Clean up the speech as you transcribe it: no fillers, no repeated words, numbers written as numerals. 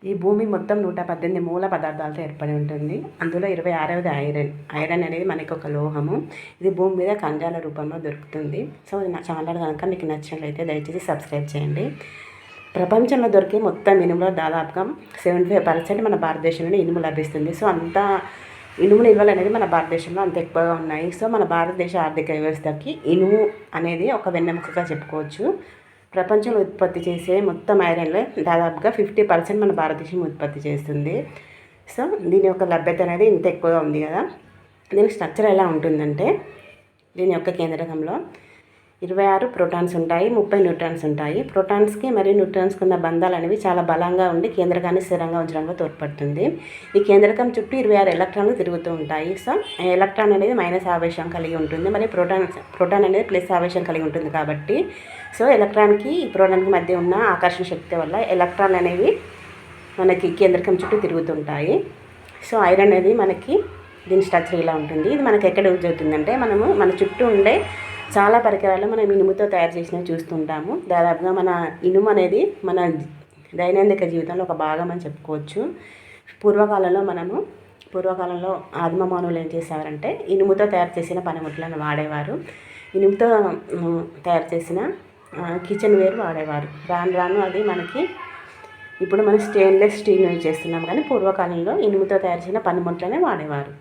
ఈ భూమి మొత్తం 118 మూల పదార్థాలతో ఏర్పడి ఉంటుంది. అందులో 26వది ఐరన్. ఐరన్ అనేది మనకి ఒక లోహము. ఇది భూమి మీద ఖనిజాల రూపంలో దొరుకుతుంది. సో నా ఛానల్ కనుక మీకు నచ్చినట్లయితే దయచేసి సబ్స్క్రైబ్ చేయండి. ప్రపంచంలో దొరికే మొత్తం ఇనుములో దాదాపుగా 75% మన భారతదేశంలోనే ఇనుము లభిస్తుంది. సో అంత ఇనుము నిల్వలు అనేది మన భారతదేశంలో అంత ఎక్కువగా ఉన్నాయి. సో మన భారతదేశ ఆర్థిక వ్యవస్థకి ఇనుము అనేది ఒక వెన్నెముకగా చెప్పుకోవచ్చు. ప్రపంచంలో ఉత్పత్తి చేసే మొత్తం ఐరన్లో దాదాపుగా 50% మన భారతదేశం ఉత్పత్తి చేస్తుంది. సో దీని యొక్క లభ్యత అనేది ఇంత ఎక్కువగా ఉంది కదా. దీని స్ట్రక్చర్ ఎలా ఉంటుందంటే, దీని యొక్క కేంద్రకంలో 26 ప్రోటాన్స్ ఉంటాయి, 30 న్యూట్రాన్స్ ఉంటాయి. ప్రోటాన్స్కి మరియు న్యూట్రాన్స్కి ఉన్న బంధాలు అనేవి చాలా బలంగా ఉండి కేంద్రకాన్ని స్థిరంగా ఉంచడంలో తోడ్పడుతుంది. ఈ కేంద్రకం చుట్టూ 26 ఎలక్ట్రాన్లు తిరుగుతూ ఉంటాయి. సో ఎలక్ట్రాన్ అనేది మైనస్ ఆవేశం కలిగి ఉంటుంది, మరియు ప్రోటాన్ అనేది ప్లస్ ఆవేశం కలిగి ఉంటుంది. కాబట్టి సో ఎలక్ట్రాన్కి ప్రోటాన్కి మధ్య ఉన్న ఆకర్షణ శక్తి వల్ల ఎలక్ట్రాన్ అనేవి మనకి కేంద్రకం చుట్టూ తిరుగుతుంటాయి. సో ఐరన్ అనేది మనకి దీని స్ట్రక్చర్ ఇలా ఉంటుంది. ఇది మనకి ఎక్కడ యూజ్ అవుతుందంటే, మనము మన చుట్టూ ఉండే చాలా పరికరాలు మనం ఇనుముతో తయారు చేసినవి చూస్తుంటాము. దాదాపుగా మన ఇనుము అనేది మన దైనందిక జీవితంలో ఒక భాగం అని చెప్పుకోవచ్చు. పూర్వకాలంలో ఆదిమ మానవులు ఏం చేసేవారంటే, ఇనుముతో తయారు చేసిన పనిముట్లను వాడేవారు. ఇనుముతో తయారు చేసిన కిచెన్ వేర్ వాడేవారు. రాను రాను అది మనకి ఇప్పుడు మనం స్టెయిన్లెస్ స్టీల్ యూజ్ చేస్తున్నాం, కానీ పూర్వకాలంలో ఇనుముతో తయారు చేసిన పనిముట్లనే వాడేవారు.